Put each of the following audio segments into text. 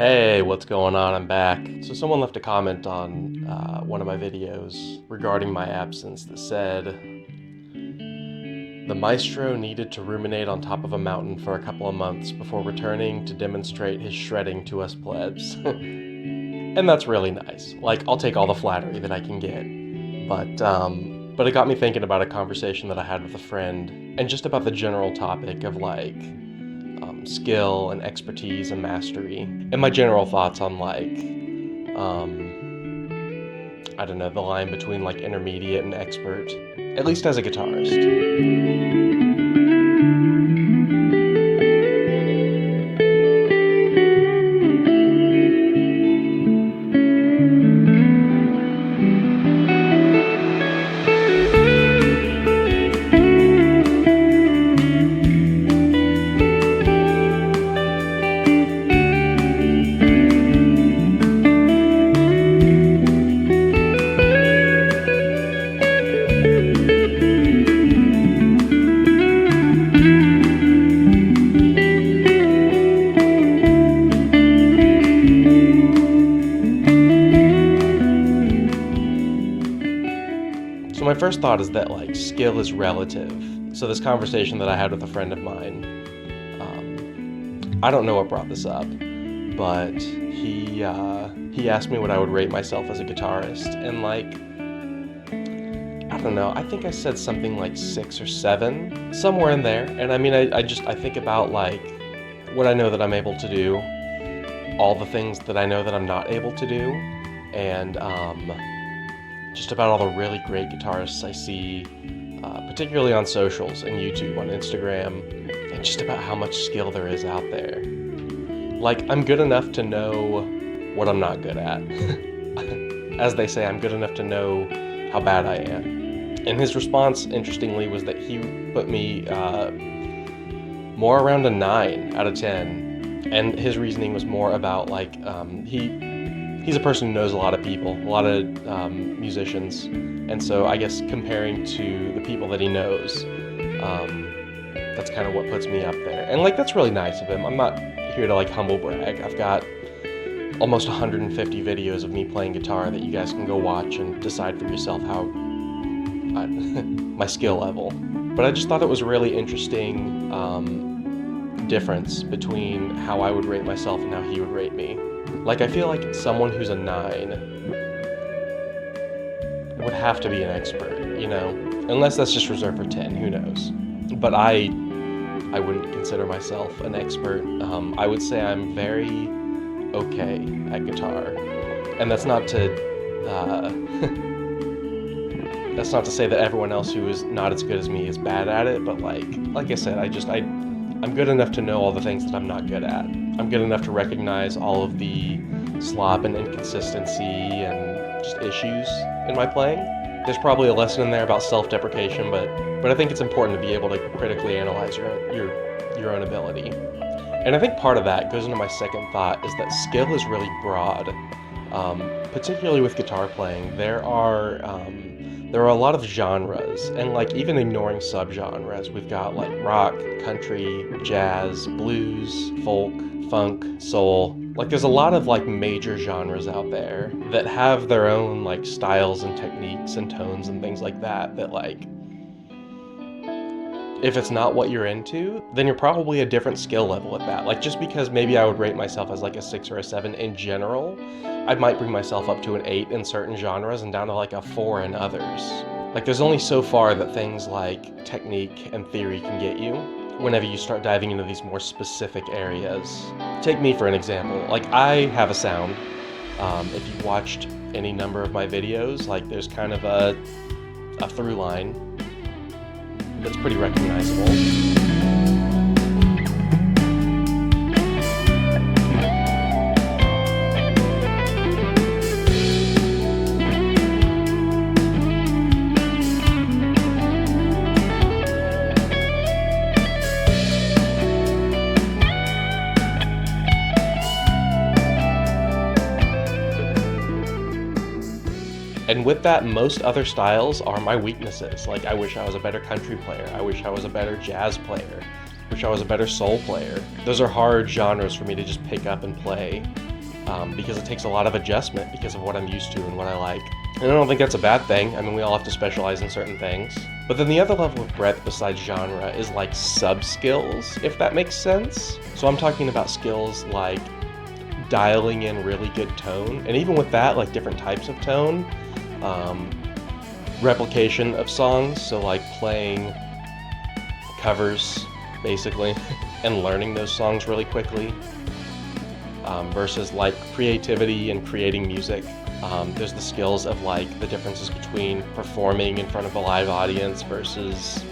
Hey, what's going on? I'm back. So someone left a comment on one of my videos regarding my absence that said, the maestro needed to ruminate on top of a mountain for a couple of months before returning to demonstrate his shredding to us plebs. And that's really nice. Like, I'll take all the flattery that I can get. But it got me thinking about a conversation that I had with a friend, and just about the general topic of skill and expertise and mastery, and my general thoughts on I don't know, the line between intermediate and expert, at least as a guitarist. So my first thought is that skill is relative. So this conversation that I had with a friend of mine, I don't know what brought this up, but he asked me what I would rate myself as a guitarist, and I don't know, I think I said something like 6 or 7, somewhere in there. And I mean, I think about what I know that I'm able to do, all the things that I know that I'm not able to do, and just about all the really great guitarists I see, particularly on socials and YouTube, on Instagram, and just about how much skill there is out there. I'm good enough to know what I'm not good at. As they say, I'm good enough to know how bad I am. And his response, interestingly, was that he put me more around a 9 out of 10. And his reasoning was more about he's a person who knows a lot of people, a lot of musicians, and so I guess comparing to the people that he knows, that's kind of what puts me up there. And that's really nice of him. I'm not here to humble brag. I've got almost 150 videos of me playing guitar that you guys can go watch and decide for yourself how my skill level. But I just thought it was a really interesting difference between how I would rate myself and how he would rate me. I feel like someone who's a 9 would have to be an expert, unless that's just reserved for 10, who knows. But I wouldn't consider myself an expert. I would say I'm very okay at guitar, and that's not to say that everyone else who is not as good as me is bad at it, but like I said, I'm good enough to know all the things that I'm not good at. I'm good enough to recognize all of the slop and inconsistency and just issues in my playing. There's probably a lesson in there about self-deprecation, but I think it's important to be able to critically analyze your own ability. And I think part of that goes into my second thought, is that skill is really broad, particularly with guitar playing. There are a lot of genres, and even ignoring subgenres, we've got rock, country, jazz, blues, folk, funk, soul. There's a lot of major genres out there that have their own styles and techniques and tones and things like that if it's not what you're into, then you're probably a different skill level at that. Just because maybe I would rate myself as a 6 or a 7 in general, I might bring myself up to an 8 in certain genres and down to a 4 in others. There's only so far that things like technique and theory can get you whenever you start diving into these more specific areas. Take me for an example. I have a sound. If you've watched any number of my videos, there's kind of a through line that's pretty recognizable. And with that, most other styles are my weaknesses. I wish I was a better country player. I wish I was a better jazz player. I wish I was a better soul player. Those are hard genres for me to just pick up and play. because it takes a lot of adjustment because of what I'm used to and what I like. And I don't think that's a bad thing. I mean, we all have to specialize in certain things. But then the other level of breadth besides genre is like sub-skills, if that makes sense. So I'm talking about skills like dialing in really good tone, and even with that, like different types of tone, replication of songs, so like playing covers, basically, and learning those songs really quickly, versus like creativity and creating music. There's the skills of like the differences between performing in front of a live audience versus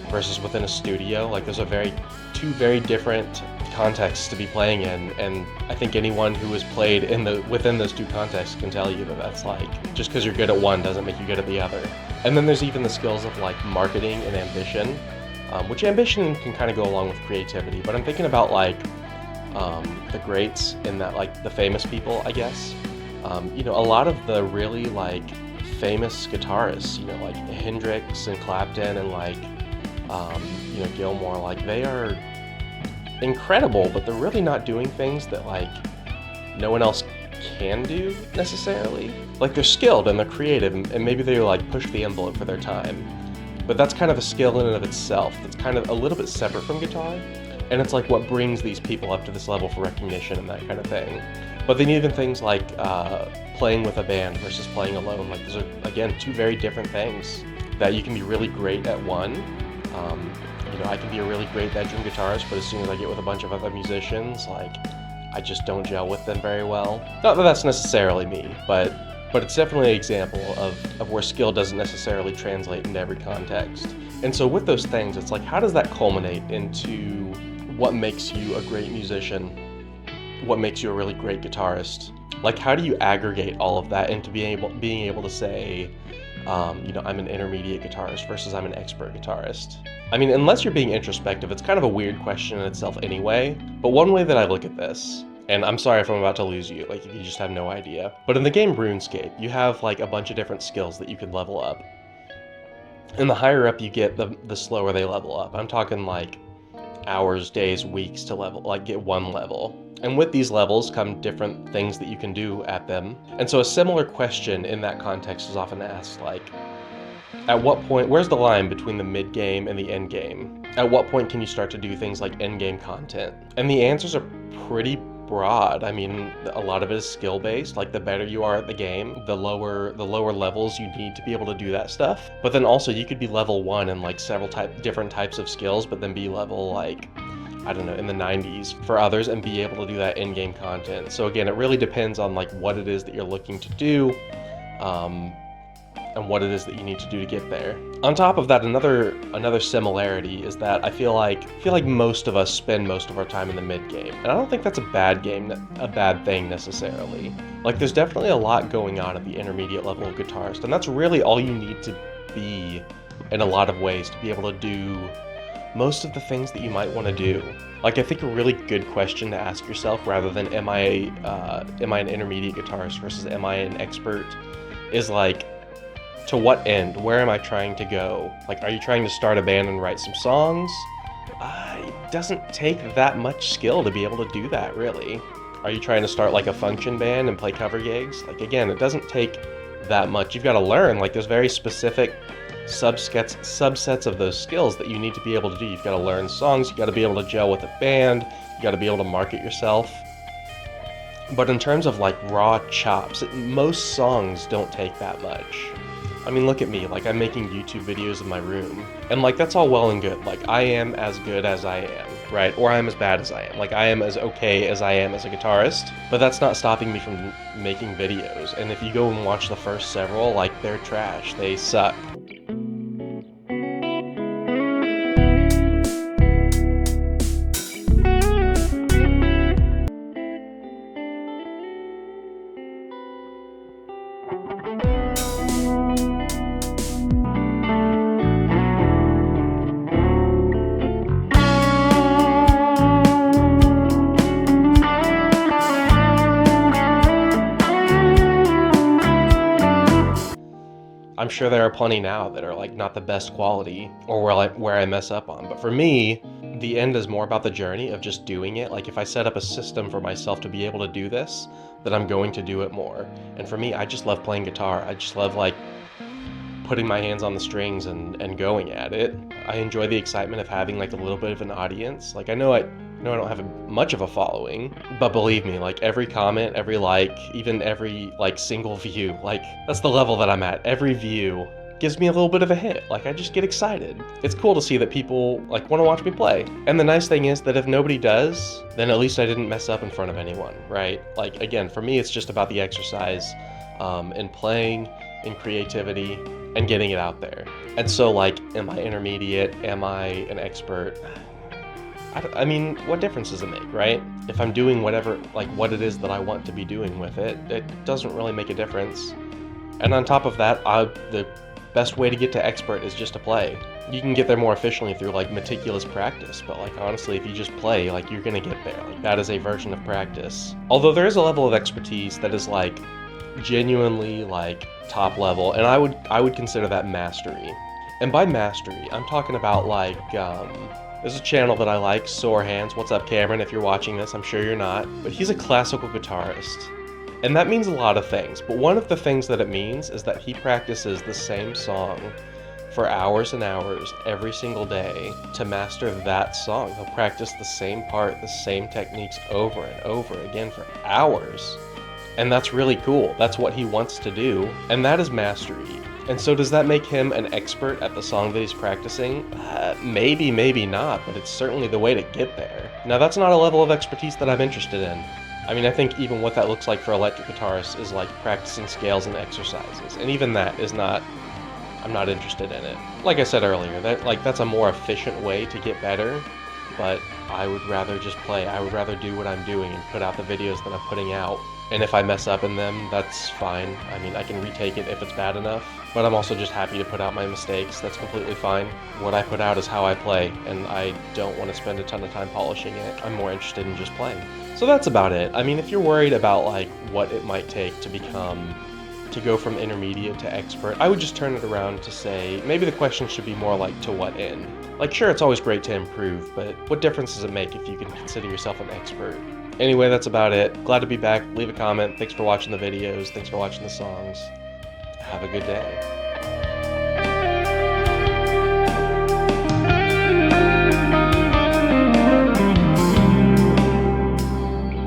within a studio. Like those are two very different contexts to be playing in, and I think anyone who has played within those two contexts can tell you that that's like, just because you're good at one doesn't make you good at the other. And then there's even the skills of like marketing and ambition, which ambition can kind of go along with creativity, but I'm thinking about like the greats in that, like the famous people, I guess. A lot of the really like famous guitarists, like Hendrix and Clapton and like Gilmore, like they are incredible, but they're really not doing things that like no one else can do necessarily. Like they're skilled and they're creative, and maybe they like push the envelope for their time, but that's kind of a skill in and of itself that's kind of a little bit separate from guitar, and it's like what brings these people up to this level for recognition and that kind of thing. But then even things like playing with a band versus playing alone, like those are again two very different things that you can be really great at one. I can be a really great bedroom guitarist, but as soon as I get with a bunch of other musicians, like I just don't gel with them very well. Not that that's necessarily me, but it's definitely an example of where skill doesn't necessarily translate into every context. And so with those things, it's like, how does that culminate into what makes you a great musician? What makes you a really great guitarist? Like, how do you aggregate all of that into being able to say, I'm an intermediate guitarist versus I'm an expert guitarist? I mean, unless you're being introspective, it's kind of a weird question in itself anyway. But one way that I look at this, and I'm sorry if I'm about to lose you, like if you just have no idea, but in the game RuneScape, you have like a bunch of different skills that you can level up. And the higher up you get, the slower they level up. I'm talking like hours, days, weeks to get one level. And with these levels come different things that you can do at them. And so a similar question in that context is often asked, like, at what point, where's the line between the mid-game and the end-game? At what point can you start to do things like end-game content? And the answers are pretty broad. I mean, a lot of it is skill-based. Like, the better you are at the game, the lower levels you need to be able to do that stuff. But then also, you could be level 1 in like several different types of skills, but then be level like, I don't know, in the 90s for others and be able to do that in-game content. So again, it really depends on like what it is that you're looking to do, and what it is that you need to do to get there. On top of that, another similarity is that I feel like most of us spend most of our time in the mid game, and I don't think that's a bad thing necessarily. Like, there's definitely a lot going on at the intermediate level of guitarist, and that's really all you need to be in a lot of ways to be able to do most of the things that you might want to do. Like, I think a really good question to ask yourself, rather than am I an intermediate guitarist versus am I an expert, is like, to what end? Where am I trying to go? Like, are you trying to start a band and write some songs? It doesn't take that much skill to be able to do that, really. Are you trying to start like a function band and play cover gigs? Like, again, it doesn't take that much. You've got to learn. Like, there's very specific subsets of those skills that you need to be able to do. You've got to learn songs, you got to be able to gel with a band, you got to be able to market yourself. But in terms of like raw chops, most songs don't take that much. I mean, look at me, like I'm making YouTube videos in my room, and like that's all well and good. Like, I am as good as I am, right? Or I'm as bad as I am. Like, I am as okay as I am as a guitarist, but that's not stopping me from making videos. And if you go and watch the first several, like, they're trash, they suck. I'm sure there are plenty now that are like not the best quality, or where I mess up on. But for me, the end is more about the journey of just doing it. Like, if I set up a system for myself to be able to do this, that I'm going to do it more. And for me, I just love playing guitar. I just love like putting my hands on the strings and going at it. I enjoy the excitement of having like a little bit of an audience. Like I know I don't have much of a following, but believe me, like every comment, every like, even every like single view, like that's the level that I'm at. Every view gives me a little bit of a hit. Like I just get excited. It's cool to see that people like want to watch me play. And the nice thing is that if nobody does, then at least I didn't mess up in front of anyone, right? Like again, for me, it's just about the exercise in playing, in creativity, and getting it out there. And so like, am I intermediate? Am I an expert? I mean, what difference does it make, right? If I'm doing whatever, like what it is that I want to be doing with it, it doesn't really make a difference. And on top of that, the best way to get to expert is just to play. You can get there more efficiently through like meticulous practice, but like honestly, if you just play, like you're gonna get there. Like that is a version of practice. Although there is a level of expertise that is like genuinely like top level, and I would consider that mastery. And by mastery, I'm talking about like there's a channel that I like, Sore Hands. What's up, Cameron? If you're watching this, I'm sure you're not. But he's a classical guitarist. And that means a lot of things. But one of the things that it means is that he practices the same song for hours and hours every single day to master that song. He'll practice the same part, the same techniques over and over again for hours. And that's really cool. That's what he wants to do. And that is mastery. And so does that make him an expert at the song that he's practicing? Maybe, maybe not, but it's certainly the way to get there. Now that's not a level of expertise that I'm interested in. I mean, I think even what that looks like for electric guitarists is like practicing scales and exercises. And even that is not, I'm not interested in it. Like I said earlier, that's a more efficient way to get better, but I would rather just play. I would rather do what I'm doing and put out the videos that I'm putting out. And if I mess up in them, that's fine. I mean, I can retake it if it's bad enough, but I'm also just happy to put out my mistakes. That's completely fine. What I put out is how I play, and I don't want to spend a ton of time polishing it. I'm more interested in just playing. So that's about it. I mean, if you're worried about like what it might take to go from intermediate to expert, I would just turn it around to say, maybe the question should be more like, to what end? Like, sure, it's always great to improve, but what difference does it make if you can consider yourself an expert? Anyway, that's about it. Glad to be back. Leave a comment. Thanks for watching the videos. Thanks for watching the songs. Have a good day.